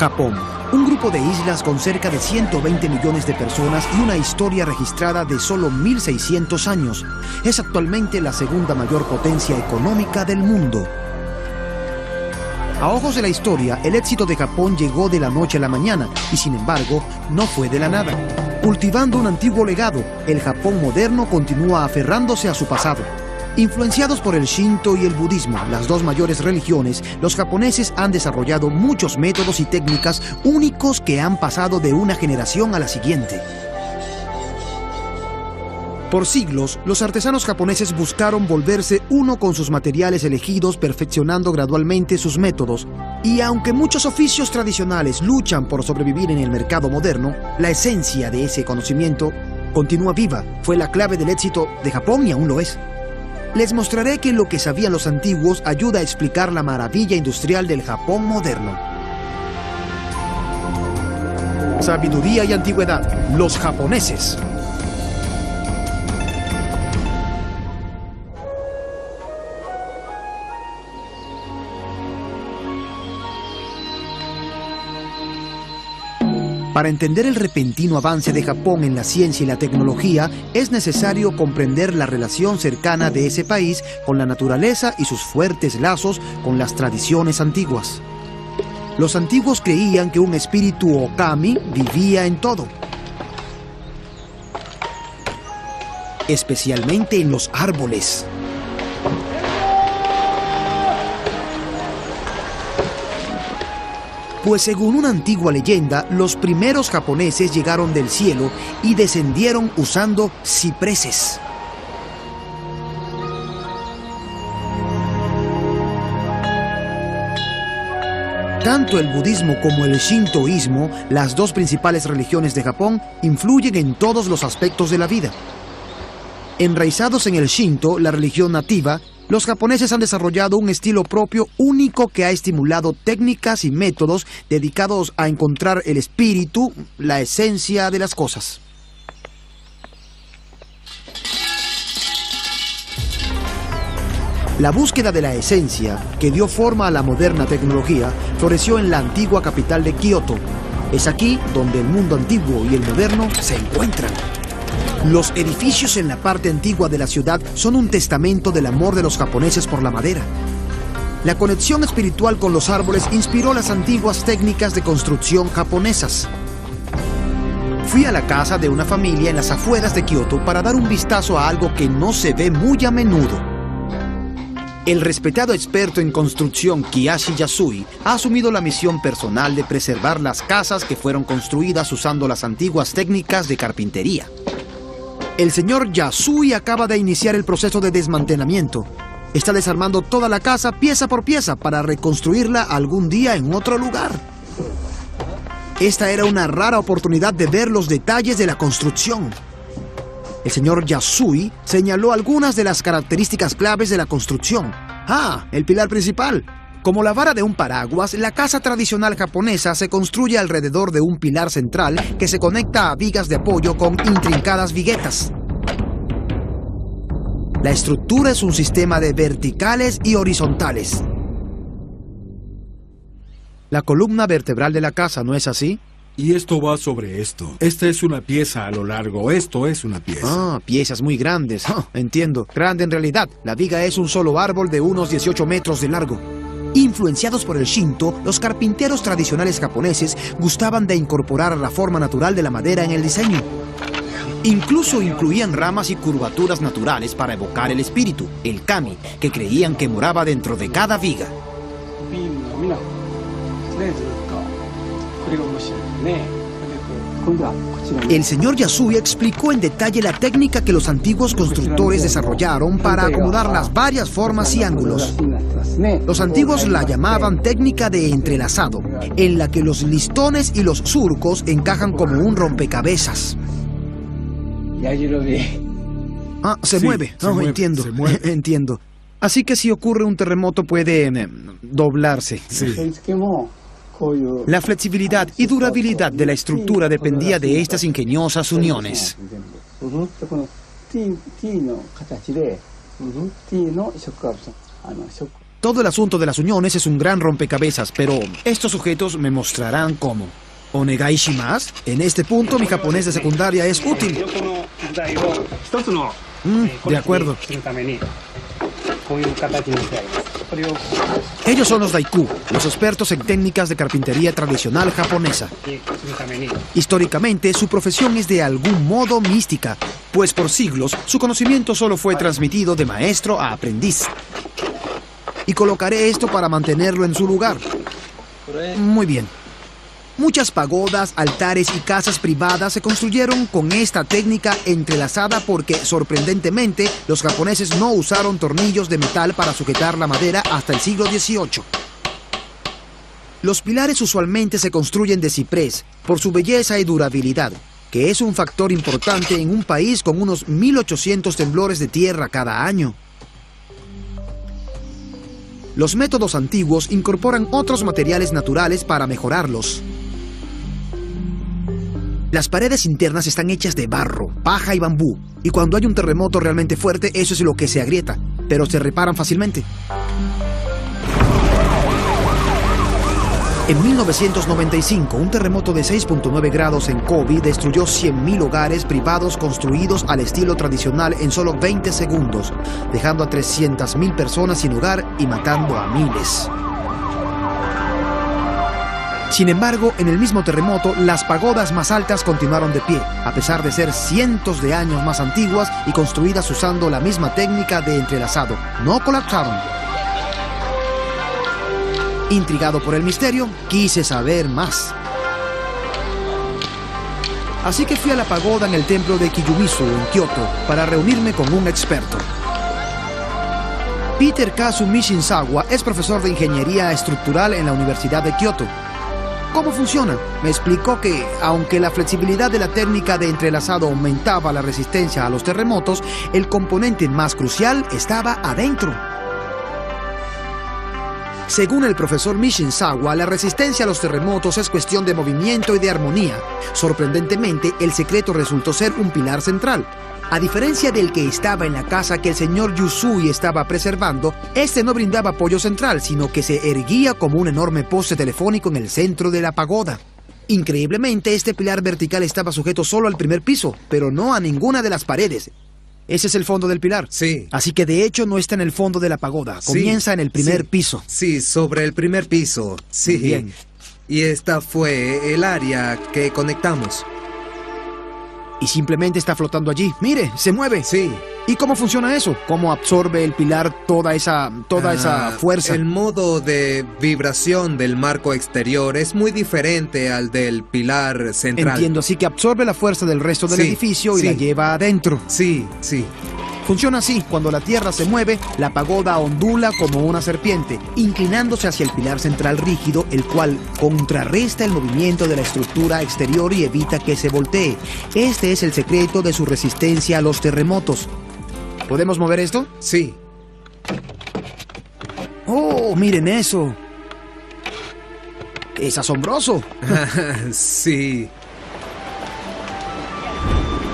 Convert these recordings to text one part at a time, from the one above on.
Japón, un grupo de islas con cerca de 120 millones de personas y una historia registrada de solo 1600 años. Es actualmente la segunda mayor potencia económica del mundo. A ojos de la historia, el éxito de Japón llegó de la noche a la mañana y, sin embargo, no fue de la nada. Cultivando un antiguo legado, el Japón moderno continúa aferrándose a su pasado. Influenciados por el Shinto y el budismo, las dos mayores religiones, los japoneses han desarrollado muchos métodos y técnicas únicos que han pasado de una generación a la siguiente. Por siglos, los artesanos japoneses buscaron volverse uno con sus materiales elegidos, perfeccionando gradualmente sus métodos. Y aunque muchos oficios tradicionales luchan por sobrevivir en el mercado moderno, la esencia de ese conocimiento continúa viva. Fue la clave del éxito de Japón y aún lo es. Les mostraré que lo que sabían los antiguos ayuda a explicar la maravilla industrial del Japón moderno. Sabiduría y antigüedad. Los japoneses. Para entender el repentino avance de Japón en la ciencia y la tecnología, es necesario comprender la relación cercana de ese país con la naturaleza y sus fuertes lazos con las tradiciones antiguas. Los antiguos creían que un espíritu Okami vivía en todo, especialmente en los árboles. Pues según una antigua leyenda, los primeros japoneses llegaron del cielo y descendieron usando cipreses. Tanto el budismo como el shintoísmo, las dos principales religiones de Japón, influyen en todos los aspectos de la vida. Enraizados en el Shinto, la religión nativa, los japoneses han desarrollado un estilo propio único que ha estimulado técnicas y métodos dedicados a encontrar el espíritu, la esencia de las cosas. La búsqueda de la esencia, que dio forma a la moderna tecnología, floreció en la antigua capital de Kioto. Es aquí donde el mundo antiguo y el moderno se encuentran. Los edificios en la parte antigua de la ciudad son un testamento del amor de los japoneses por la madera. La conexión espiritual con los árboles inspiró las antiguas técnicas de construcción japonesas. Fui a la casa de una familia en las afueras de Kioto para dar un vistazo a algo que no se ve muy a menudo. El respetado experto en construcción Kiyoshi Yasui ha asumido la misión personal de preservar las casas que fueron construidas usando las antiguas técnicas de carpintería. El señor Yasui acaba de iniciar el proceso de desmantelamiento. Está desarmando toda la casa pieza por pieza para reconstruirla algún día en otro lugar. Esta era una rara oportunidad de ver los detalles de la construcción. El señor Yasui señaló algunas de las características claves de la construcción. El pilar principal. Como la vara de un paraguas, la casa tradicional japonesa se construye alrededor de un pilar central que se conecta a vigas de apoyo con intrincadas viguetas. La estructura es un sistema de verticales y horizontales. La columna vertebral de la casa, ¿no es así? Y esto va sobre esto. Esta es una pieza a lo largo. Esto es una pieza. Piezas muy grandes. Entiendo. Grande en realidad. La viga es un solo árbol de unos 18 metros de largo. Influenciados por el Shinto, los carpinteros tradicionales japoneses gustaban de incorporar la forma natural de la madera en el diseño. Incluso incluían ramas y curvaturas naturales para evocar el espíritu, el kami, que creían que moraba dentro de cada viga. El señor Yasui explicó en detalle la técnica que los antiguos constructores desarrollaron para acomodar las varias formas y ángulos. Los antiguos la llamaban técnica de entrelazado, en la que los listones y los surcos encajan como un rompecabezas. Se mueve. Entiendo. Se mueve. Entiendo. Así que si ocurre un terremoto puede doblarse. Sí. La flexibilidad y durabilidad de la estructura dependía de estas ingeniosas uniones. Todo el asunto de las uniones es un gran rompecabezas, pero estos sujetos me mostrarán cómo. Onegai shimasu. En este punto mi japonés de secundaria es útil. De acuerdo. Ellos son los daiku, los expertos en técnicas de carpintería tradicional japonesa. Históricamente, su profesión es de algún modo mística, pues por siglos su conocimiento solo fue transmitido de maestro a aprendiz. Y colocaré esto para mantenerlo en su lugar. Muy bien. Muchas pagodas, altares y casas privadas se construyeron con esta técnica entrelazada porque, sorprendentemente, los japoneses no usaron tornillos de metal para sujetar la madera hasta el siglo XVIII. Los pilares usualmente se construyen de ciprés por su belleza y durabilidad, que es un factor importante en un país con unos 1800 temblores de tierra cada año. Los métodos antiguos incorporan otros materiales naturales para mejorarlos. Las paredes internas están hechas de barro, paja y bambú, y cuando hay un terremoto realmente fuerte, eso es lo que se agrieta, pero se reparan fácilmente. En 1995, un terremoto de 6.9 grados en Kobe destruyó 100.000 hogares privados construidos al estilo tradicional en solo 20 segundos, dejando a 300.000 personas sin hogar y matando a miles. Sin embargo, en el mismo terremoto, las pagodas más altas continuaron de pie, a pesar de ser cientos de años más antiguas y construidas usando la misma técnica de entrelazado. No colapsaron. Intrigado por el misterio, quise saber más. Así que fui a la pagoda en el templo de Kiyumizu, en Kioto, para reunirme con un experto. Peter Kazu Mishinzawa es profesor de ingeniería estructural en la Universidad de Kioto. ¿Cómo funciona? Me explicó que, aunque la flexibilidad de la técnica de entrelazado aumentaba la resistencia a los terremotos, el componente más crucial estaba adentro. Según el profesor Mishinzawa, la resistencia a los terremotos es cuestión de movimiento y de armonía. Sorprendentemente, el secreto resultó ser un pilar central. A diferencia del que estaba en la casa que el señor Yusui estaba preservando, este no brindaba apoyo central, sino que se erguía como un enorme poste telefónico en el centro de la pagoda. Increíblemente, este pilar vertical estaba sujeto solo al primer piso, pero no a ninguna de las paredes. Ese es el fondo del pilar. Sí. Así que de hecho no está en el fondo de la pagoda, comienza en el primer piso. Sí, sobre el primer piso, sí. Bien. Y esta fue el área que conectamos. Y simplemente está flotando allí. Mire, se mueve. Sí. ¿Y cómo funciona eso? ¿Cómo absorbe el pilar toda esa fuerza? El modo de vibración del marco exterior es muy diferente al del pilar central. Entiendo, así que absorbe la fuerza del resto del edificio y la lleva adentro. Sí, sí. Funciona así: cuando la tierra se mueve, la pagoda ondula como una serpiente, inclinándose hacia el pilar central rígido, el cual contrarresta el movimiento de la estructura exterior y evita que se voltee. Este es el secreto de su resistencia a los terremotos. ¿Podemos mover esto? Sí. ¡Oh, miren eso! ¡Es asombroso! Sí.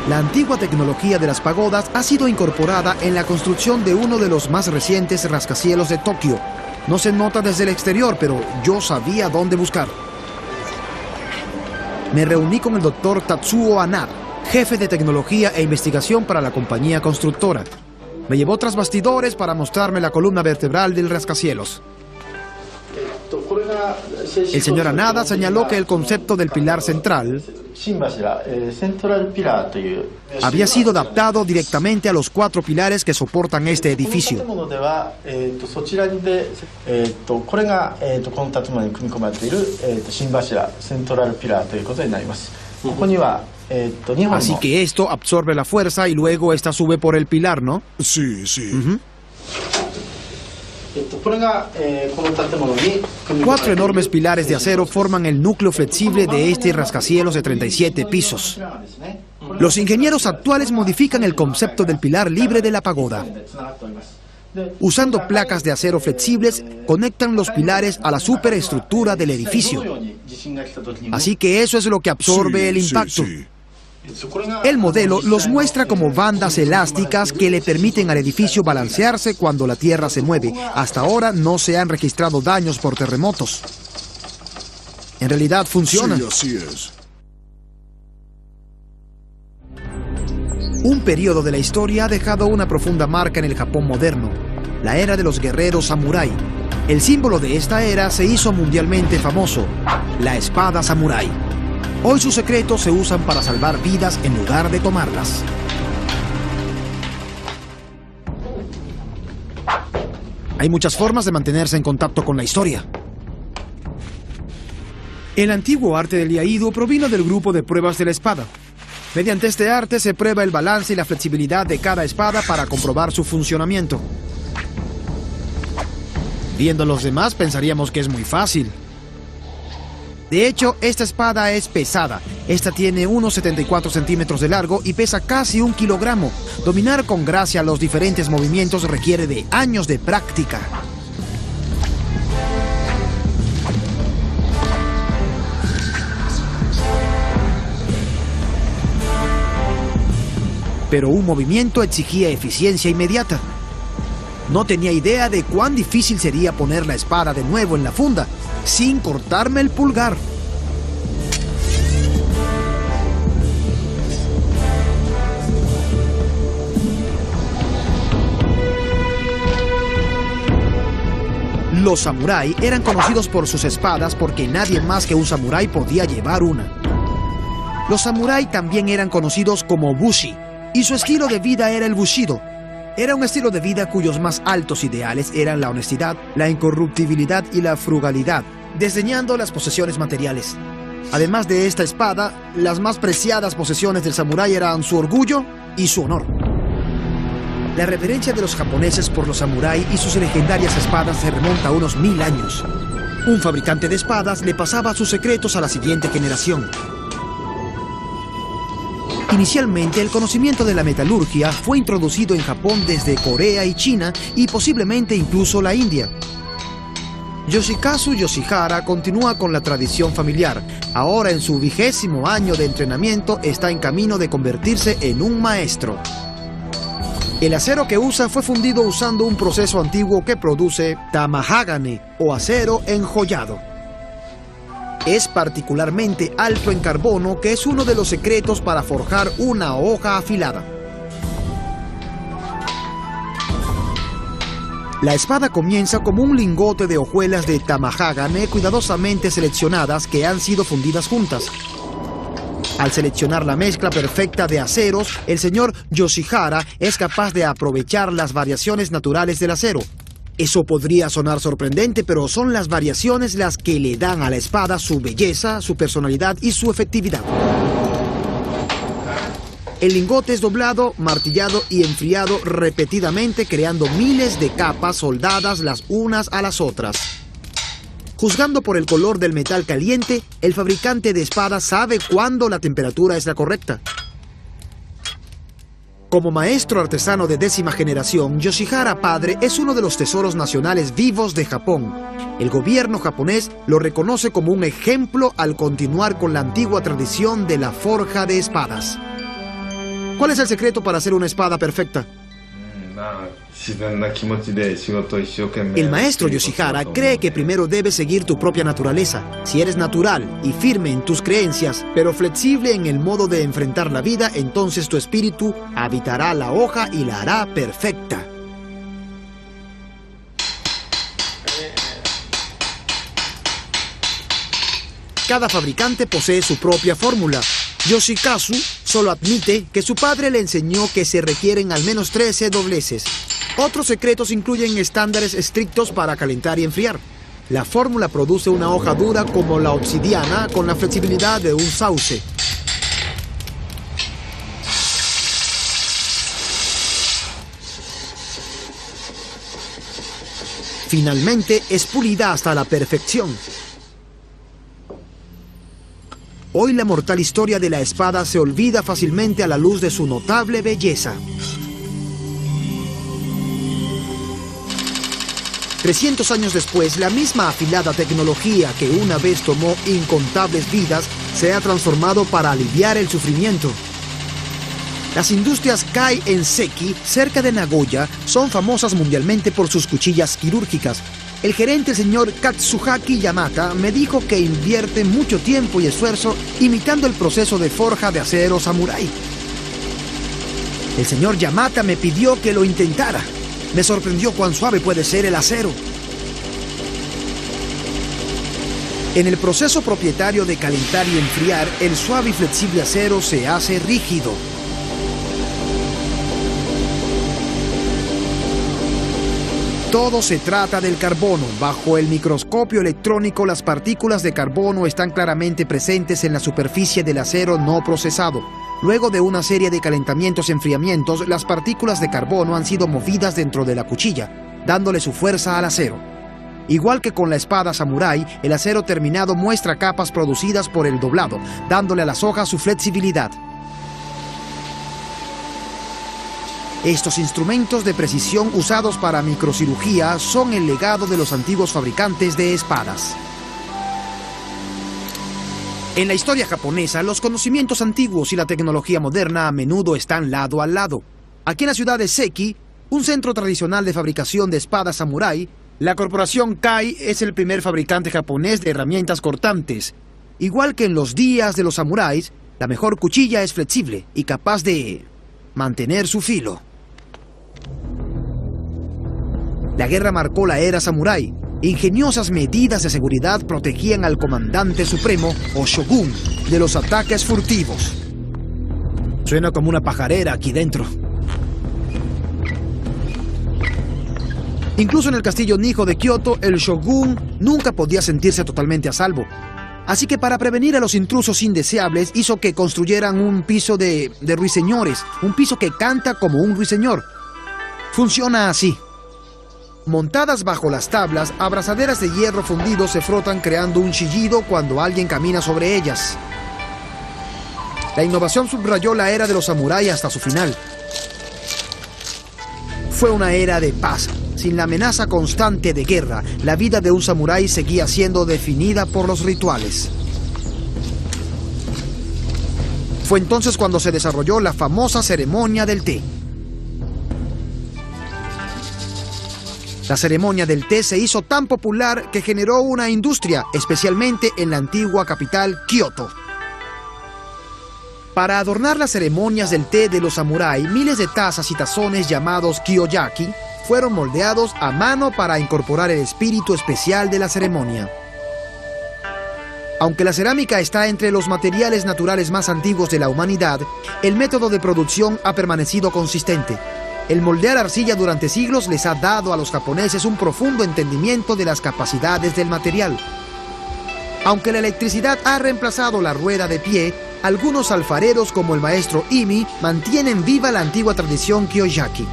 La antigua tecnología de las pagodas ha sido incorporada en la construcción de uno de los más recientes rascacielos de Tokio. No se nota desde el exterior, pero yo sabía dónde buscar. Me reuní con el doctor Tatsuo Anada, jefe de tecnología e investigación para la compañía constructora. Me llevó tras bastidores para mostrarme la columna vertebral del rascacielos. El señor Anada señaló que el concepto del pilar central había sido adaptado directamente a los 4 pilares que soportan este edificio. Así que esto absorbe la fuerza y luego esta sube por el pilar, ¿no? Sí, sí. 4 enormes pilares de acero forman el núcleo flexible de este rascacielos de 37 pisos. Los ingenieros actuales modifican el concepto del pilar libre de la pagoda. Usando placas de acero flexibles, conectan los pilares a la superestructura del edificio. Así que eso es lo que absorbe el impacto. El modelo los muestra como bandas elásticas que le permiten al edificio balancearse cuando la tierra se mueve. Hasta ahora no se han registrado daños por terremotos. En realidad funciona. Sí, así es. Un periodo de la historia ha dejado una profunda marca en el Japón moderno, la era de los guerreros samurái. El símbolo de esta era se hizo mundialmente famoso, la espada samurái. Hoy sus secretos se usan para salvar vidas en lugar de tomarlas. Hay muchas formas de mantenerse en contacto con la historia. El antiguo arte del iaido provino del grupo de pruebas de la espada. Mediante este arte se prueba el balance y la flexibilidad de cada espada para comprobar su funcionamiento. Viendo a los demás pensaríamos que es muy fácil. De hecho, esta espada es pesada. Esta tiene unos 74 centímetros de largo y pesa casi 1 kilogramo. Dominar con gracia los diferentes movimientos requiere de años de práctica. Pero un movimiento exigía eficiencia inmediata. No tenía idea de cuán difícil sería poner la espada de nuevo en la funda, sin cortarme el pulgar. Los samurái eran conocidos por sus espadas porque nadie más que un samurái podía llevar una. Los samurái también eran conocidos como bushi, y su estilo de vida era el bushido. Era un estilo de vida cuyos más altos ideales eran la honestidad, la incorruptibilidad y la frugalidad, desdeñando las posesiones materiales. Además de esta espada, las más preciadas posesiones del samurái eran su orgullo y su honor. La reverencia de los japoneses por los samurái y sus legendarias espadas se remonta a unos 1000 años. Un fabricante de espadas le pasaba sus secretos a la siguiente generación. Inicialmente, el conocimiento de la metalurgia fue introducido en Japón desde Corea y China y posiblemente incluso la India. Yoshikazu Yoshihara continúa con la tradición familiar. Ahora, en su 20º año de entrenamiento, está en camino de convertirse en un maestro. El acero que usa fue fundido usando un proceso antiguo que produce tamahagane o acero enjollado. Es particularmente alto en carbono, que es uno de los secretos para forjar una hoja afilada. La espada comienza como un lingote de hojuelas de tamahagane cuidadosamente seleccionadas que han sido fundidas juntas. Al seleccionar la mezcla perfecta de aceros, el señor Yoshihara es capaz de aprovechar las variaciones naturales del acero. Eso podría sonar sorprendente, pero son las variaciones las que le dan a la espada su belleza, su personalidad y su efectividad. El lingote es doblado, martillado y enfriado repetidamente, creando miles de capas soldadas las unas a las otras. Juzgando por el color del metal caliente, el fabricante de espadas sabe cuándo la temperatura es la correcta. Como maestro artesano de 10ª generación, Yoshihara padre es uno de los tesoros nacionales vivos de Japón. El gobierno japonés lo reconoce como un ejemplo al continuar con la antigua tradición de la forja de espadas. ¿Cuál es el secreto para hacer una espada perfecta? El maestro Yoshihara cree que primero debes seguir tu propia naturaleza. Si eres natural y firme en tus creencias, pero flexible en el modo de enfrentar la vida, entonces tu espíritu habitará la hoja y la hará perfecta. Cada fabricante posee su propia fórmula. Yoshikazu solo admite que su padre le enseñó que se requieren al menos 13 dobleces. Otros secretos incluyen estándares estrictos para calentar y enfriar. La fórmula produce una hoja dura como la obsidiana con la flexibilidad de un sauce. Finalmente, es pulida hasta la perfección. Hoy la mortal historia de la espada se olvida fácilmente a la luz de su notable belleza. 300 años después, la misma afilada tecnología que una vez tomó incontables vidas se ha transformado para aliviar el sufrimiento. Las industrias Kai en Seki, cerca de Nagoya, son famosas mundialmente por sus cuchillas quirúrgicas. El gerente, el señor Katsuhaki Yamata, me dijo que invierte mucho tiempo y esfuerzo imitando el proceso de forja de acero samurái. El señor Yamata me pidió que lo intentara. Me sorprendió cuán suave puede ser el acero. En el proceso propietario de calentar y enfriar, el suave y flexible acero se hace rígido. Todo se trata del carbono. Bajo el microscopio electrónico, las partículas de carbono están claramente presentes en la superficie del acero no procesado. Luego de una serie de calentamientos y enfriamientos, las partículas de carbono han sido movidas dentro de la cuchilla, dándole su fuerza al acero. Igual que con la espada samurái, el acero terminado muestra capas producidas por el doblado, dándole a las hojas su flexibilidad. Estos instrumentos de precisión usados para microcirugía son el legado de los antiguos fabricantes de espadas. En la historia japonesa, los conocimientos antiguos y la tecnología moderna a menudo están lado a lado. Aquí en la ciudad de Seki, un centro tradicional de fabricación de espadas samurái, la corporación Kai es el primer fabricante japonés de herramientas cortantes. Igual que en los días de los samuráis, la mejor cuchilla es flexible y capaz de mantener su filo. La guerra marcó la era samurái. Ingeniosas medidas de seguridad protegían al comandante supremo, o shogun, de los ataques furtivos. Suena como una pajarera aquí dentro. Incluso en el castillo Nijo de Kioto, el shogun nunca podía sentirse totalmente a salvo. Así que para prevenir a los intrusos indeseables, hizo que construyeran un piso de ruiseñores, un piso que canta como un ruiseñor. Funciona así. Montadas bajo las tablas, abrazaderas de hierro fundido se frotan creando un chillido cuando alguien camina sobre ellas. La innovación subrayó la era de los samuráis hasta su final. Fue una era de paz. Sin la amenaza constante de guerra, la vida de un samurái seguía siendo definida por los rituales. Fue entonces cuando se desarrolló la famosa ceremonia del té. La ceremonia del té se hizo tan popular que generó una industria, especialmente en la antigua capital, Kioto. Para adornar las ceremonias del té de los samurái, miles de tazas y tazones llamados kiyoyaki fueron moldeados a mano para incorporar el espíritu especial de la ceremonia. Aunque la cerámica está entre los materiales naturales más antiguos de la humanidad, el método de producción ha permanecido consistente. El moldear arcilla durante siglos les ha dado a los japoneses un profundo entendimiento de las capacidades del material. Aunque la electricidad ha reemplazado la rueda de pie, algunos alfareros como el maestro Imi mantienen viva la antigua tradición kiyoyaki.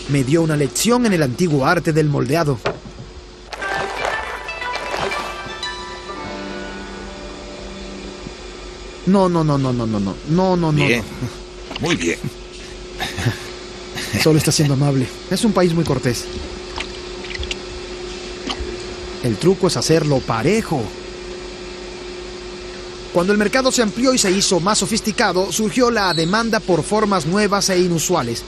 Me dio una lección en el antiguo arte del moldeado. No. Bien, muy bien. Solo está siendo amable. Es un país muy cortés. El truco es hacerlo parejo. Cuando el mercado se amplió y se hizo más sofisticado, surgió la demanda por formas nuevas e inusuales.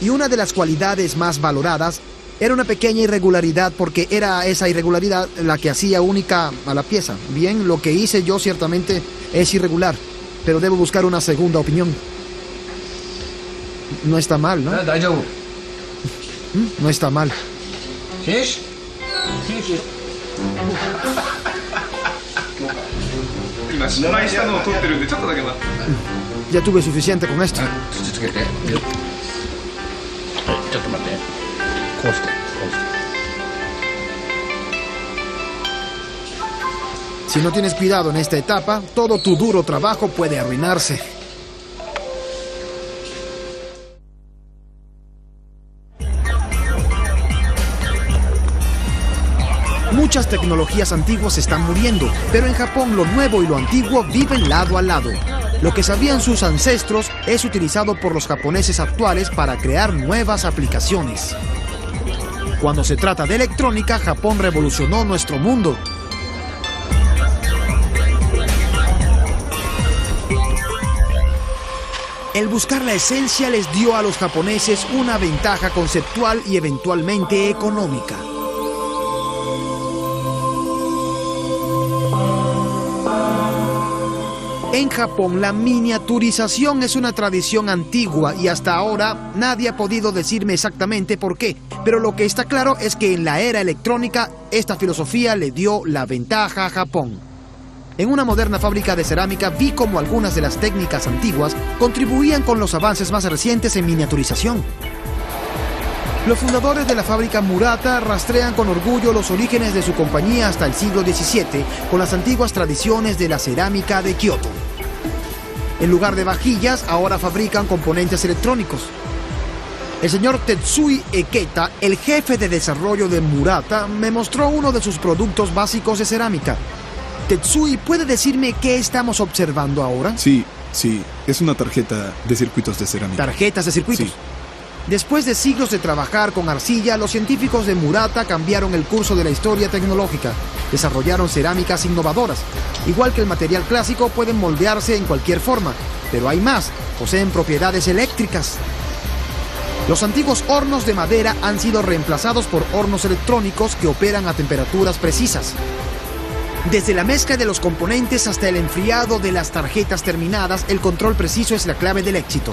Y una de las cualidades más valoradas era una pequeña irregularidad, porque era esa irregularidad la que hacía única a la pieza. Bien, lo que hice yo ciertamente es irregular, pero debo buscar una segunda opinión. No está mal, ¿no? No está mal. ¿Sí? Ya tuve suficiente con esto. Si no tienes cuidado en esta etapa, todo tu duro trabajo puede arruinarse. Muchas tecnologías antiguas están muriendo, pero en Japón lo nuevo y lo antiguo viven lado a lado. Lo que sabían sus ancestros es utilizado por los japoneses actuales para crear nuevas aplicaciones. Cuando se trata de electrónica, Japón revolucionó nuestro mundo. El buscar la esencia les dio a los japoneses una ventaja conceptual y eventualmente económica. En Japón, la miniaturización es una tradición antigua y hasta ahora nadie ha podido decirme exactamente por qué. Pero lo que está claro es que en la era electrónica, esta filosofía le dio la ventaja a Japón. En una moderna fábrica de cerámica vi cómo algunas de las técnicas antiguas contribuían con los avances más recientes en miniaturización. Los fundadores de la fábrica Murata rastrean con orgullo los orígenes de su compañía hasta el siglo XVII con las antiguas tradiciones de la cerámica de Kioto. En lugar de vajillas, ahora fabrican componentes electrónicos. El señor Tetsui Eketa, el jefe de desarrollo de Murata, me mostró uno de sus productos básicos de cerámica. Tetsui, ¿puede decirme qué estamos observando ahora? Sí, es una tarjeta de circuitos de cerámica. ¿Tarjetas de circuitos? Sí. Después de siglos de trabajar con arcilla, los científicos de Murata cambiaron el curso de la historia tecnológica. Desarrollaron cerámicas innovadoras. Igual que el material clásico, pueden moldearse en cualquier forma. Pero hay más, poseen propiedades eléctricas. Los antiguos hornos de madera han sido reemplazados por hornos electrónicos que operan a temperaturas precisas. Desde la mezcla de los componentes hasta el enfriado de las tarjetas terminadas, el control preciso es la clave del éxito.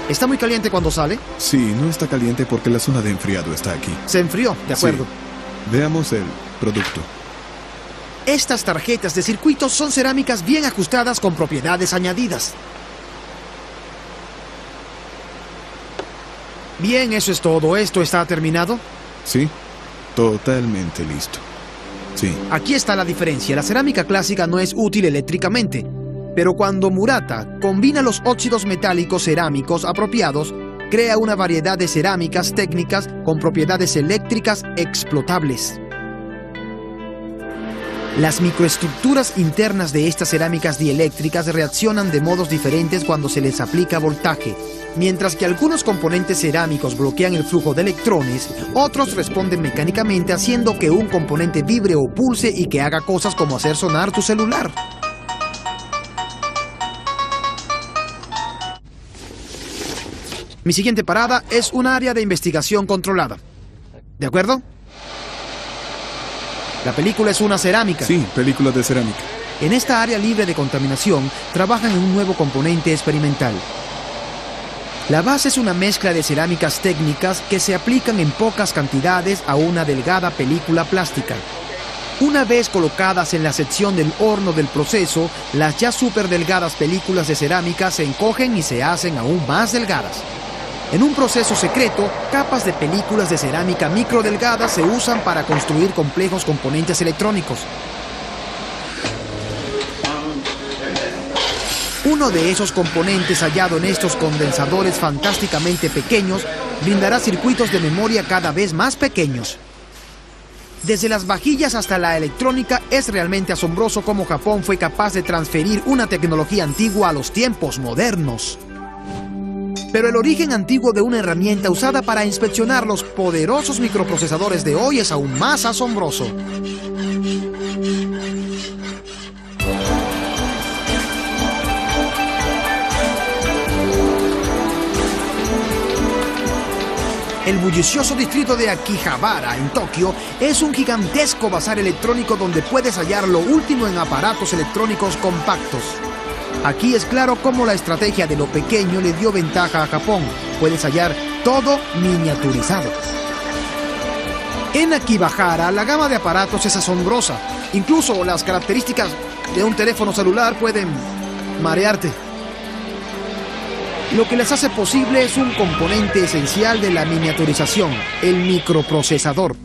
¿Está muy caliente cuando sale? Sí, no está caliente porque la zona de enfriado está aquí. Se enfrió, de acuerdo. Sí. Veamos el producto. Estas tarjetas de circuitos son cerámicas bien ajustadas con propiedades añadidas. Bien, eso es todo. ¿Esto está terminado? Sí, totalmente listo. Sí. Aquí está la diferencia. La cerámica clásica no es útil eléctricamente. Pero cuando Murata combina los óxidos metálicos cerámicos apropiados, crea una variedad de cerámicas técnicas con propiedades eléctricas explotables. Las microestructuras internas de estas cerámicas dieléctricas reaccionan de modos diferentes cuando se les aplica voltaje. Mientras que algunos componentes cerámicos bloquean el flujo de electrones, otros responden mecánicamente haciendo que un componente vibre o pulse y que haga cosas como hacer sonar tu celular. Mi siguiente parada es un área de investigación controlada. ¿De acuerdo? La película es una cerámica. Sí, película de cerámica. En esta área libre de contaminación, trabajan en un nuevo componente experimental. La base es una mezcla de cerámicas técnicas que se aplican en pocas cantidades a una delgada película plástica. Una vez colocadas en la sección del horno del proceso, las ya súper delgadas películas de cerámica se encogen y se hacen aún más delgadas. En un proceso secreto, capas de películas de cerámica microdelgadas se usan para construir complejos componentes electrónicos. Uno de esos componentes hallado en estos condensadores fantásticamente pequeños brindará circuitos de memoria cada vez más pequeños. Desde las vajillas hasta la electrónica, es realmente asombroso cómo Japón fue capaz de transferir una tecnología antigua a los tiempos modernos. Pero el origen antiguo de una herramienta usada para inspeccionar los poderosos microprocesadores de hoy es aún más asombroso. El bullicioso distrito de Akihabara, en Tokio, es un gigantesco bazar electrónico donde puedes hallar lo último en aparatos electrónicos compactos. Aquí es claro cómo la estrategia de lo pequeño le dio ventaja a Japón. Puedes hallar todo miniaturizado. En Akihabara, la gama de aparatos es asombrosa. Incluso las características de un teléfono celular pueden marearte. Lo que les hace posible es un componente esencial de la miniaturización, el microprocesador.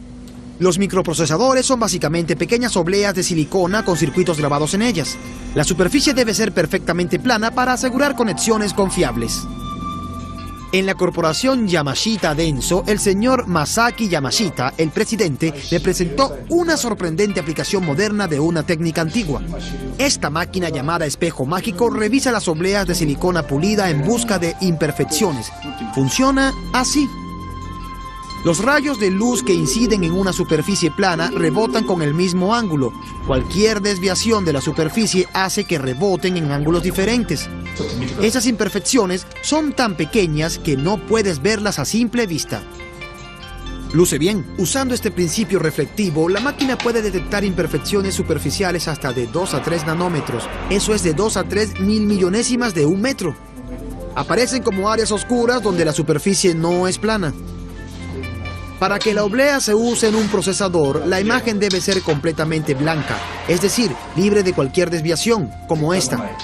Los microprocesadores son básicamente pequeñas obleas de silicona con circuitos grabados en ellas. La superficie debe ser perfectamente plana para asegurar conexiones confiables. En la corporación Yamashita Denso, el señor Masaki Yamashita, el presidente, le presentó una sorprendente aplicación moderna de una técnica antigua. Esta máquina llamada espejo mágico revisa las obleas de silicona pulida en busca de imperfecciones. Funciona así. Los rayos de luz que inciden en una superficie plana rebotan con el mismo ángulo. Cualquier desviación de la superficie hace que reboten en ángulos diferentes. Esas imperfecciones son tan pequeñas que no puedes verlas a simple vista. Luce bien. Usando este principio reflectivo, la máquina puede detectar imperfecciones superficiales hasta de 2 a 3 nanómetros. Eso es de 2 a 3 mil millonésimas de un metro. Aparecen como áreas oscuras donde la superficie no es plana. Para que la oblea se use en un procesador, la imagen debe ser completamente blanca, es decir, libre de cualquier desviación, como esta.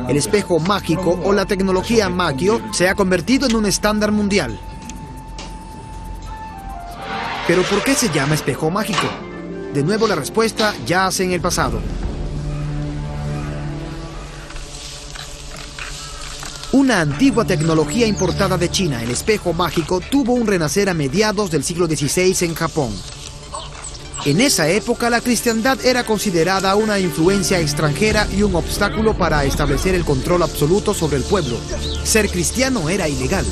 El espejo mágico o la tecnología Magio se ha convertido en un estándar mundial. ¿Pero por qué se llama espejo mágico? De nuevo la respuesta yace en el pasado. Una antigua tecnología importada de China, el espejo mágico, tuvo un renacer a mediados del siglo XVI en Japón. En esa época, la cristiandad era considerada una influencia extranjera y un obstáculo para establecer el control absoluto sobre el pueblo. Ser cristiano era ilegal.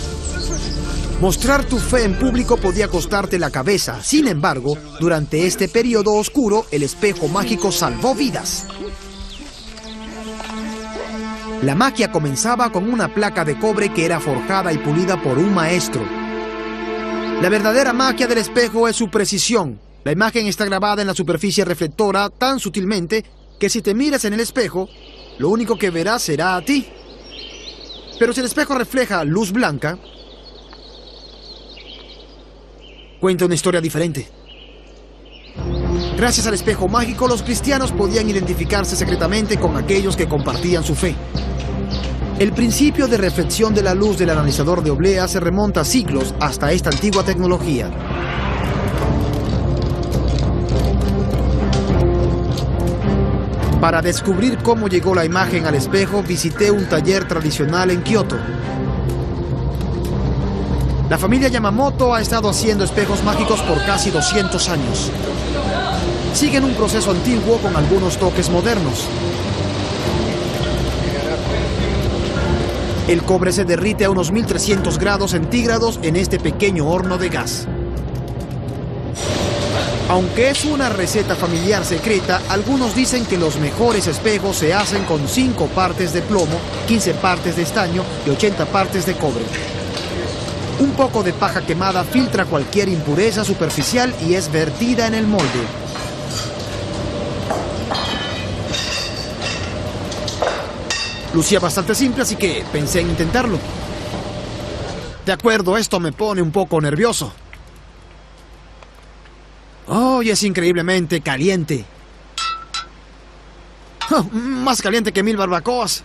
Mostrar tu fe en público podía costarte la cabeza. Sin embargo, durante este periodo oscuro, el espejo mágico salvó vidas. La magia comenzaba con una placa de cobre que era forjada y pulida por un maestro. La verdadera magia del espejo es su precisión. La imagen está grabada en la superficie reflectora tan sutilmente que si te miras en el espejo, lo único que verás será a ti. Pero si el espejo refleja luz blanca, cuenta una historia diferente. Gracias al espejo mágico, los cristianos podían identificarse secretamente con aquellos que compartían su fe. El principio de reflexión de la luz del analizador de oblea se remonta siglos hasta esta antigua tecnología. Para descubrir cómo llegó la imagen al espejo, visité un taller tradicional en Kioto. La familia Yamamoto ha estado haciendo espejos mágicos por casi 200 años. Siguen un proceso antiguo con algunos toques modernos. El cobre se derrite a unos 1300 grados centígrados en este pequeño horno de gas. Aunque es una receta familiar secreta, algunos dicen que los mejores espejos se hacen con 5 partes de plomo, 15 partes de estaño y 80 partes de cobre. Un poco de paja quemada filtra cualquier impureza superficial y es vertida en el molde. Lucía bastante simple, así que pensé en intentarlo. De acuerdo, esto me pone un poco nervioso. ¡Oh, y es increíblemente caliente! Oh, más caliente que 1000 barbacoas.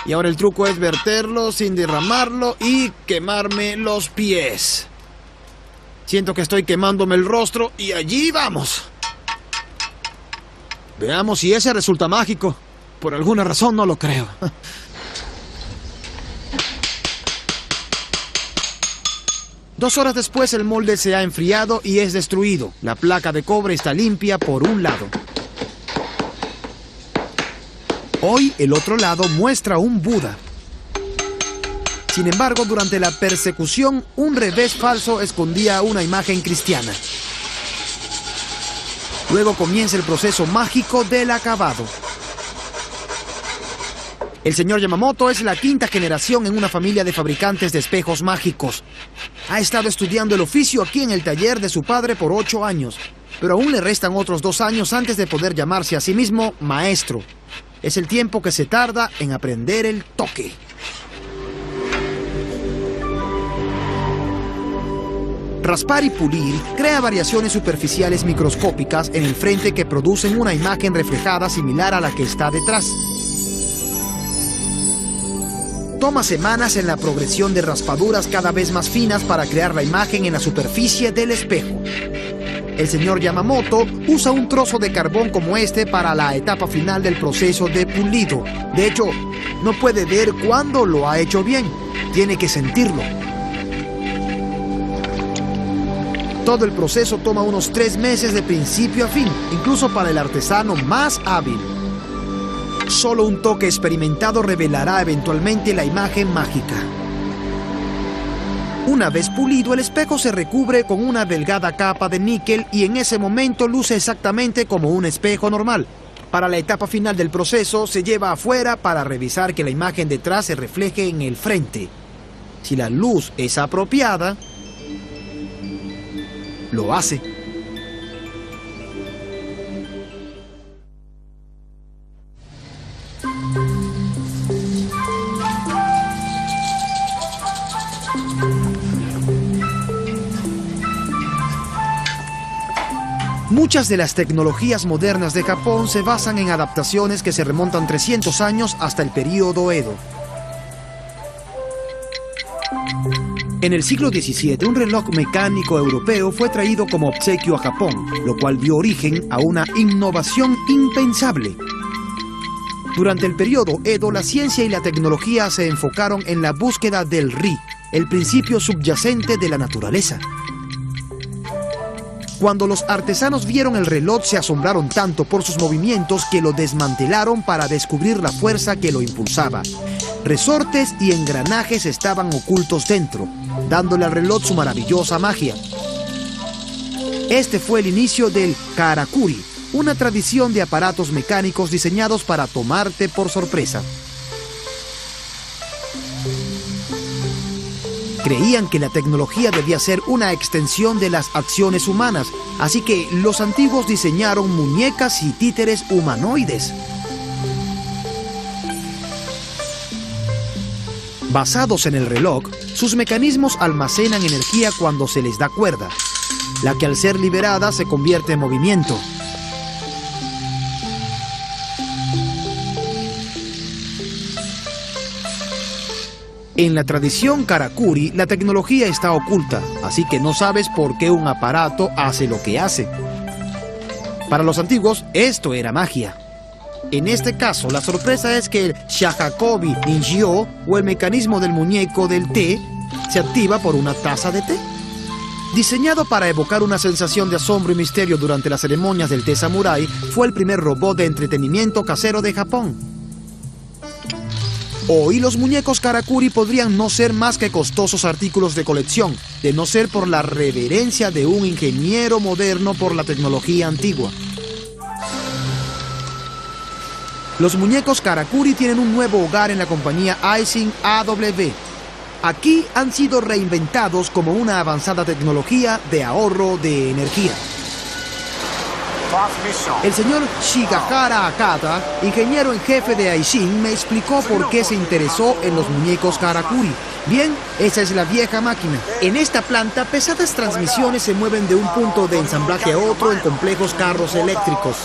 Y ahora el truco es verterlo sin derramarlo y quemarme los pies. Siento que estoy quemándome el rostro y allí vamos. Veamos si ese resulta mágico. Por alguna razón no lo creo. Dos horas después el molde se ha enfriado y es destruido. La placa de cobre está limpia por un lado. Hoy el otro lado muestra un Buda. Sin embargo, durante la persecución, un revés falso escondía una imagen cristiana. Luego comienza el proceso mágico del acabado. El señor Yamamoto es la 5ª generación en una familia de fabricantes de espejos mágicos. Ha estado estudiando el oficio aquí en el taller de su padre por 8 años, pero aún le restan otros 2 años antes de poder llamarse a sí mismo maestro. Es el tiempo que se tarda en aprender el toque. Raspar y pulir crea variaciones superficiales microscópicas en el frente que producen una imagen reflejada similar a la que está detrás. Toma semanas en la progresión de raspaduras cada vez más finas para crear la imagen en la superficie del espejo. El señor Yamamoto usa un trozo de carbón como este para la etapa final del proceso de pulido. De hecho, no puede ver cuándo lo ha hecho bien. Tiene que sentirlo. Todo el proceso toma unos 3 meses de principio a fin, incluso para el artesano más hábil. Solo un toque experimentado revelará eventualmente la imagen mágica. Una vez pulido, el espejo se recubre con una delgada capa de níquel y en ese momento luce exactamente como un espejo normal. Para la etapa final del proceso, se lleva afuera para revisar que la imagen detrás se refleje en el frente. Si la luz es apropiada, lo hace. Muchas de las tecnologías modernas de Japón se basan en adaptaciones que se remontan 300 años hasta el período Edo. En el siglo XVII, un reloj mecánico europeo fue traído como obsequio a Japón, lo cual dio origen a una innovación impensable. Durante el periodo Edo, la ciencia y la tecnología se enfocaron en la búsqueda del Ri, el principio subyacente de la naturaleza. Cuando los artesanos vieron el reloj, se asombraron tanto por sus movimientos que lo desmantelaron para descubrir la fuerza que lo impulsaba. Resortes y engranajes estaban ocultos dentro, dándole al reloj su maravillosa magia. Este fue el inicio del karakuri, una tradición de aparatos mecánicos diseñados para tomarte por sorpresa. Creían que la tecnología debía ser una extensión de las acciones humanas, así que los antiguos diseñaron muñecas y títeres humanoides. Basados en el reloj, sus mecanismos almacenan energía cuando se les da cuerda, la que al ser liberada se convierte en movimiento. En la tradición karakuri, la tecnología está oculta, así que no sabes por qué un aparato hace lo que hace. Para los antiguos, esto era magia. En este caso, la sorpresa es que el shahakobi ninjyo, o el mecanismo del muñeco del té, se activa por una taza de té. Diseñado para evocar una sensación de asombro y misterio durante las ceremonias del té samurái, fue el primer robot de entretenimiento casero de Japón. Hoy los muñecos karakuri podrían no ser más que costosos artículos de colección, de no ser por la reverencia de un ingeniero moderno por la tecnología antigua. Los muñecos karakuri tienen un nuevo hogar en la compañía Aisin AW. Aquí han sido reinventados como una avanzada tecnología de ahorro de energía. El señor Shigahara Akata, ingeniero en jefe de Aisin, me explicó por qué se interesó en los muñecos karakuri. Bien, esa es la vieja máquina. En esta planta, pesadas transmisiones se mueven de un punto de ensamblaje a otro en complejos carros eléctricos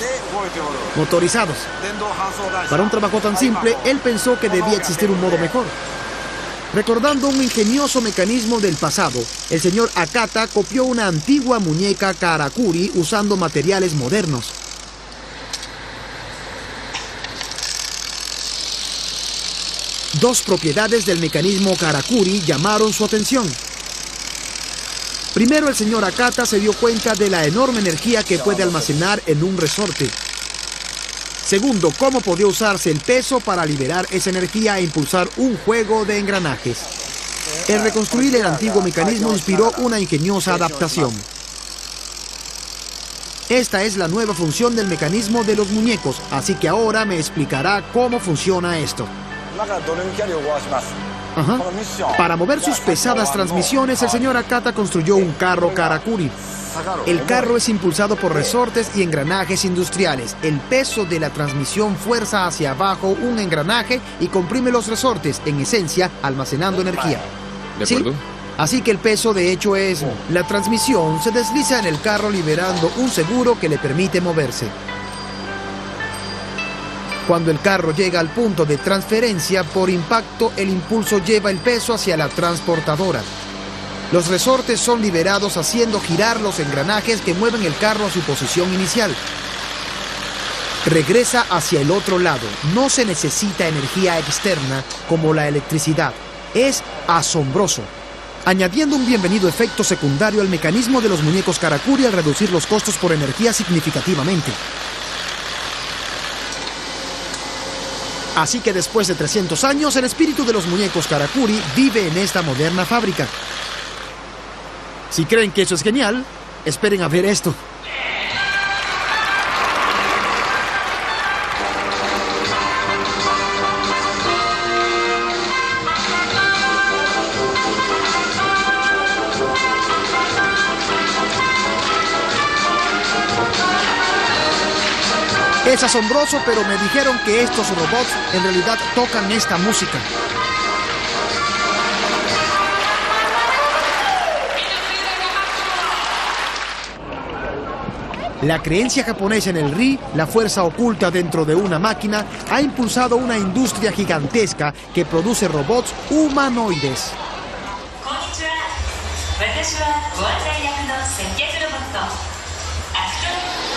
motorizados. Para un trabajo tan simple, él pensó que debía existir un modo mejor. Recordando un ingenioso mecanismo del pasado, el señor Akata copió una antigua muñeca karakuri usando materiales modernos. Dos propiedades del mecanismo karakuri llamaron su atención. Primero, el señor Akata se dio cuenta de la enorme energía que puede almacenar en un resorte. Segundo, cómo podía usarse el peso para liberar esa energía e impulsar un juego de engranajes. El reconstruir el antiguo mecanismo inspiró una ingeniosa adaptación. Esta es la nueva función del mecanismo de los muñecos, así que ahora me explicará cómo funciona esto. Para mover sus pesadas transmisiones, el señor Akata construyó un carro karakuri. El carro es impulsado por resortes y engranajes industriales. El peso de la transmisión fuerza hacia abajo un engranaje y comprime los resortes, en esencia, almacenando energía. ¿De acuerdo? ¿Sí? Así que el peso de hecho es... La transmisión se desliza en el carro liberando un seguro que le permite moverse. Cuando el carro llega al punto de transferencia, por impacto, el impulso lleva el peso hacia la transportadora. Los resortes son liberados haciendo girar los engranajes que mueven el carro a su posición inicial. Regresa hacia el otro lado. No se necesita energía externa como la electricidad. Es asombroso. Añadiendo un bienvenido efecto secundario al mecanismo de los muñecos karakuri al reducir los costos por energía significativamente. Así que después de 300 años, el espíritu de los muñecos karakuri vive en esta moderna fábrica. Si creen que eso es genial, esperen a ver esto. Es asombroso, pero me dijeron que estos robots en realidad tocan esta música. La creencia japonesa en el Ri, la fuerza oculta dentro de una máquina, ha impulsado una industria gigantesca que produce robots humanoides.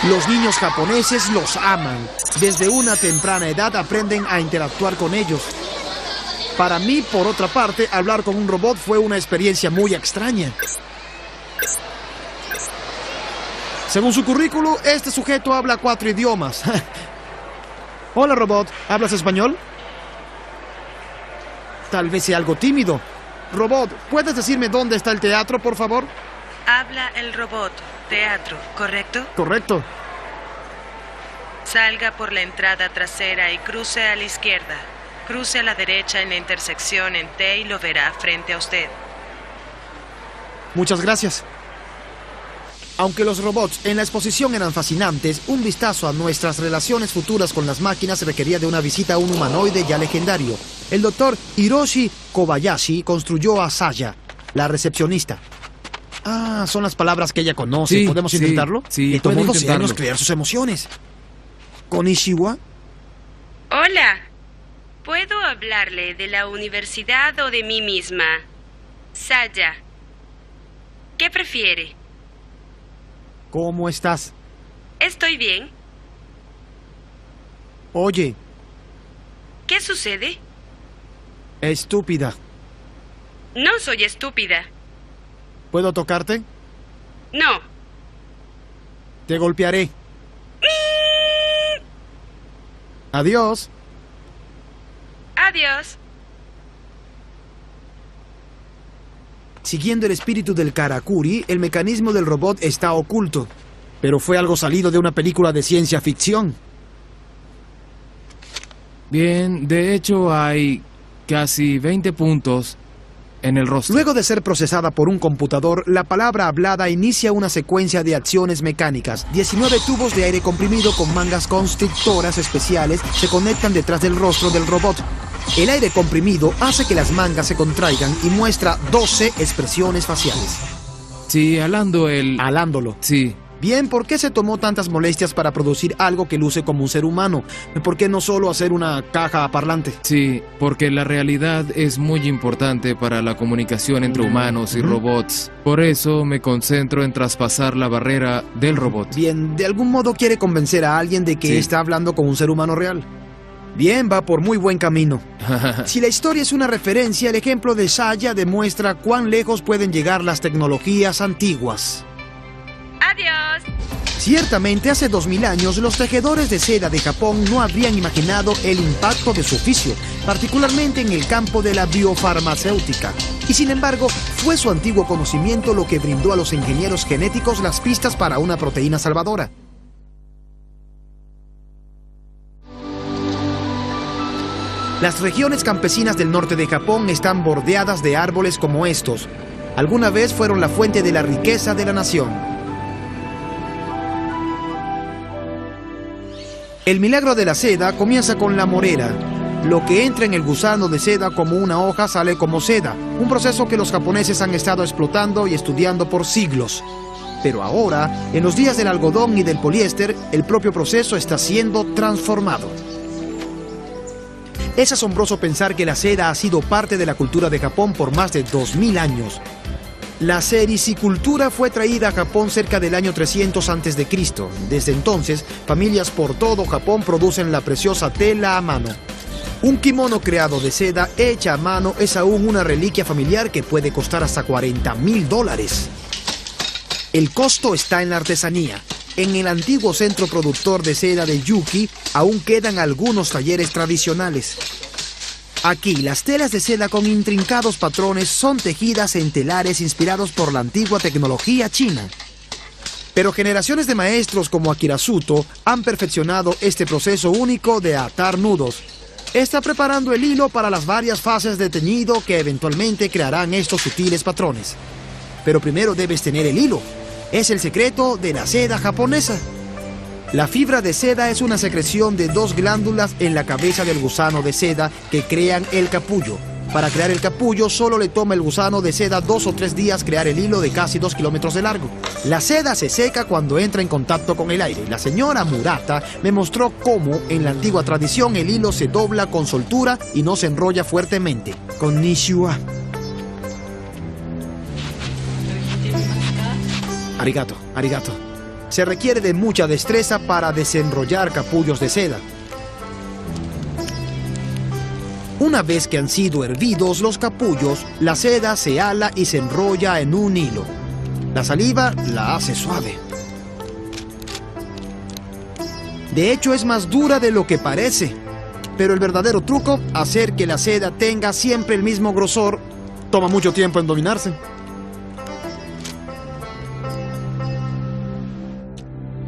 Los niños japoneses los aman. Desde una temprana edad aprenden a interactuar con ellos. Para mí, por otra parte, hablar con un robot fue una experiencia muy extraña. Según su currículo, este sujeto habla 4 idiomas. Hola, robot. ¿Hablas español? Tal vez sea algo tímido. Robot, ¿puedes decirme dónde está el teatro, por favor? Habla el robot. Teatro, ¿correcto? Correcto. Salga por la entrada trasera y cruce a la izquierda. Cruce a la derecha en la intersección en T y lo verá frente a usted. Muchas gracias. Aunque los robots en la exposición eran fascinantes, un vistazo a nuestras relaciones futuras con las máquinas requería de una visita a un humanoide ya legendario. El doctor Hiroshi Kobayashi construyó a Saya, la recepcionista. Ah, son las palabras que ella conoce. Sí, ¿Podemos intentarlo? Sí, Le tomó 12 intentarlo. años crear sus emociones. ¿Konnichiwa? Hola. ¿Puedo hablarle de la universidad o de mí misma? Saya. ¿Qué prefiere? ¿Cómo estás? Estoy bien. Oye, ¿Qué sucede? estúpida. No soy estúpida. ¿Puedo tocarte? No. Te golpearé. Adiós. Adiós. Siguiendo el espíritu del Karakuri, el mecanismo del robot está oculto. Pero fue algo salido de una película de ciencia ficción. Bien, de hecho hay casi 20 puntos en el rostro. Luego de ser procesada por un computador, la palabra hablada inicia una secuencia de acciones mecánicas. 19 tubos de aire comprimido con mangas constrictoras especiales se conectan detrás del rostro del robot. El aire comprimido hace que las mangas se contraigan y muestra 12 expresiones faciales. Sí, Alándolo. Sí. Bien, ¿por qué se tomó tantas molestias para producir algo que luce como un ser humano? ¿Por qué no solo hacer una caja parlante? Sí, porque la realidad es muy importante para la comunicación entre humanos y robots. Por eso me concentro en traspasar la barrera del robot. Bien, de algún modo quiere convencer a alguien de que Sí. está hablando con un ser humano real. Bien, va por muy buen camino. Si la historia es una referencia, el ejemplo de Saya demuestra cuán lejos pueden llegar las tecnologías antiguas. Adiós. Ciertamente, hace 2000 años, los tejedores de seda de Japón no habrían imaginado el impacto de su oficio, particularmente en el campo de la biofarmacéutica. Y sin embargo, fue su antiguo conocimiento lo que brindó a los ingenieros genéticos las pistas para una proteína salvadora. Las regiones campesinas del norte de Japón están bordeadas de árboles como estos. Alguna vez fueron la fuente de la riqueza de la nación. El milagro de la seda comienza con la morera. Lo que entra en el gusano de seda como una hoja sale como seda, un proceso que los japoneses han estado explotando y estudiando por siglos. Pero ahora, en los días del algodón y del poliéster, el propio proceso está siendo transformado. Es asombroso pensar que la seda ha sido parte de la cultura de Japón por más de 2000 años. La sericicultura fue traída a Japón cerca del año 300 a.C. Desde entonces, familias por todo Japón producen la preciosa tela a mano. Un kimono creado de seda hecha a mano es aún una reliquia familiar que puede costar hasta $40,000. El costo está en la artesanía. En el antiguo centro productor de seda de Yuki aún quedan algunos talleres tradicionales. Aquí, las telas de seda con intrincados patrones son tejidas en telares inspirados por la antigua tecnología china. Pero generaciones de maestros como Akira Suto han perfeccionado este proceso único de atar nudos. Está preparando el hilo para las varias fases de teñido que eventualmente crearán estos sutiles patrones. Pero primero debes tener el hilo. Es el secreto de la seda japonesa. La fibra de seda es una secreción de 2 glándulas en la cabeza del gusano de seda que crean el capullo. Para crear el capullo solo le toma el gusano de seda 2 o 3 días crear el hilo de casi 2 kilómetros de largo. La seda se seca cuando entra en contacto con el aire. La señora Murata me mostró cómo en la antigua tradición el hilo se dobla con soltura y no se enrolla fuertemente. Konnichiwa. Arigato, arigato. Se requiere de mucha destreza para desenrollar capullos de seda. Una vez que han sido hervidos los capullos, la seda se ala y se enrolla en un hilo. La saliva la hace suave. De hecho, es más dura de lo que parece. Pero el verdadero truco, hacer que la seda tenga siempre el mismo grosor, toma mucho tiempo en dominarse.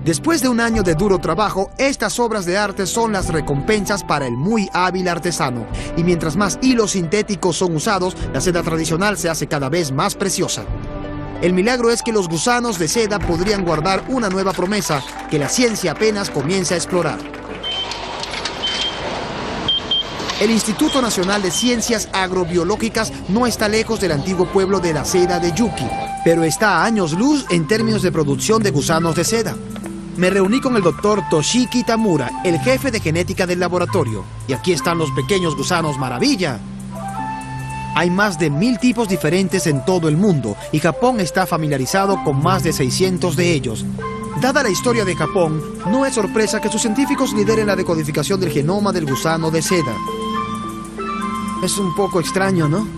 Después de un año de duro trabajo, estas obras de arte son las recompensas para el muy hábil artesano. Y mientras más hilos sintéticos son usados, la seda tradicional se hace cada vez más preciosa. El milagro es que los gusanos de seda podrían guardar una nueva promesa que la ciencia apenas comienza a explorar. El Instituto Nacional de Ciencias Agrobiológicas no está lejos del antiguo pueblo de la seda de Yuki, pero está a años luz en términos de producción de gusanos de seda. Me reuní con el doctor Toshiki Tamura, el jefe de genética del laboratorio. Y aquí están los pequeños gusanos maravilla. Hay más de 1000 tipos diferentes en todo el mundo y Japón está familiarizado con más de 600 de ellos. Dada la historia de Japón, no es sorpresa que sus científicos lideren la decodificación del genoma del gusano de seda. Es un poco extraño, ¿no?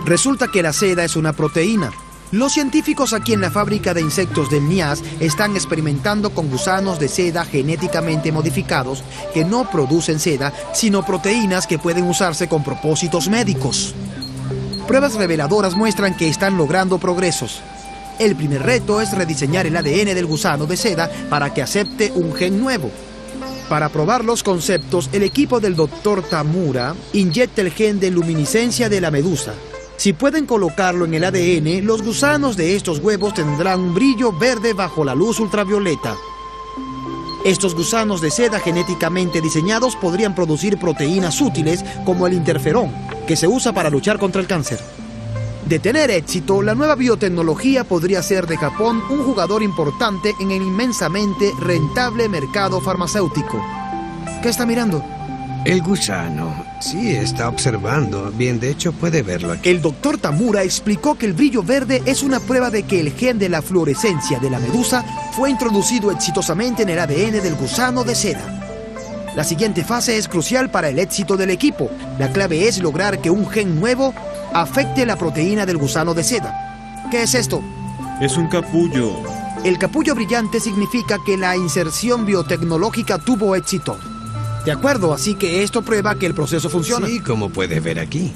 Resulta que la seda es una proteína. Los científicos aquí en la fábrica de insectos del NIAS están experimentando con gusanos de seda genéticamente modificados que no producen seda, sino proteínas que pueden usarse con propósitos médicos. Pruebas reveladoras muestran que están logrando progresos. El primer reto es rediseñar el ADN del gusano de seda para que acepte un gen nuevo. Para probar los conceptos, el equipo del Dr. Tamura inyecta el gen de luminiscencia de la medusa. Si pueden colocarlo en el ADN, los gusanos de estos huevos tendrán un brillo verde bajo la luz ultravioleta. Estos gusanos de seda genéticamente diseñados podrían producir proteínas útiles como el interferón, que se usa para luchar contra el cáncer. De tener éxito, la nueva biotecnología podría ser de Japón un jugador importante en el inmensamente rentable mercado farmacéutico. ¿Qué está mirando? El gusano. Sí, está observando. Bien, de hecho puede verlo aquí. El doctor Tamura explicó que el brillo verde es una prueba de que el gen de la fluorescencia de la medusa fue introducido exitosamente en el ADN del gusano de seda. La siguiente fase es crucial para el éxito del equipo. La clave es lograr que un gen nuevo afecte la proteína del gusano de seda. ¿Qué es esto? Es un capullo. El capullo brillante significa que la inserción biotecnológica tuvo éxito. De acuerdo, así que esto prueba que el proceso funciona. Sí, como puede ver aquí.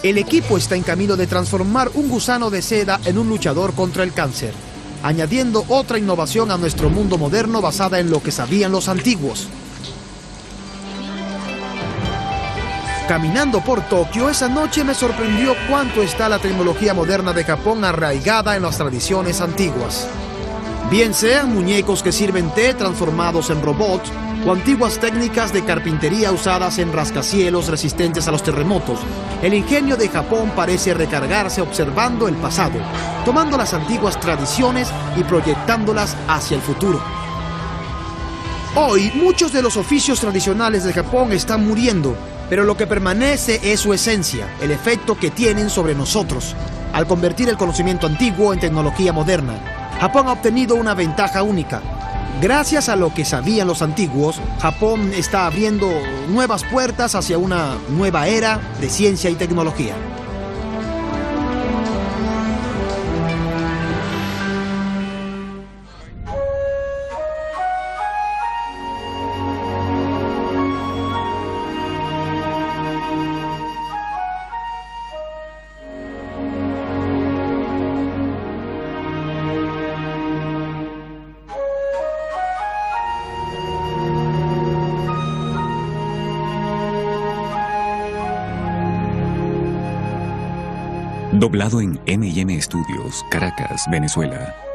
El equipo está en camino de transformar un gusano de seda en un luchador contra el cáncer, añadiendo otra innovación a nuestro mundo moderno basada en lo que sabían los antiguos. Caminando por Tokio, esa noche me sorprendió cuánto está la tecnología moderna de Japón arraigada en las tradiciones antiguas. Bien sean muñecos que sirven té transformados en robots, o antiguas técnicas de carpintería usadas en rascacielos resistentes a los terremotos, el ingenio de Japón parece recargarse observando el pasado, tomando las antiguas tradiciones y proyectándolas hacia el futuro. Hoy, muchos de los oficios tradicionales de Japón están muriendo, pero lo que permanece es su esencia, el efecto que tienen sobre nosotros, al convertir el conocimiento antiguo en tecnología moderna. Japón ha obtenido una ventaja única. Gracias a lo que sabían los antiguos, Japón está abriendo nuevas puertas hacia una nueva era de ciencia y tecnología. Doblado en M&M Studios, Caracas, Venezuela.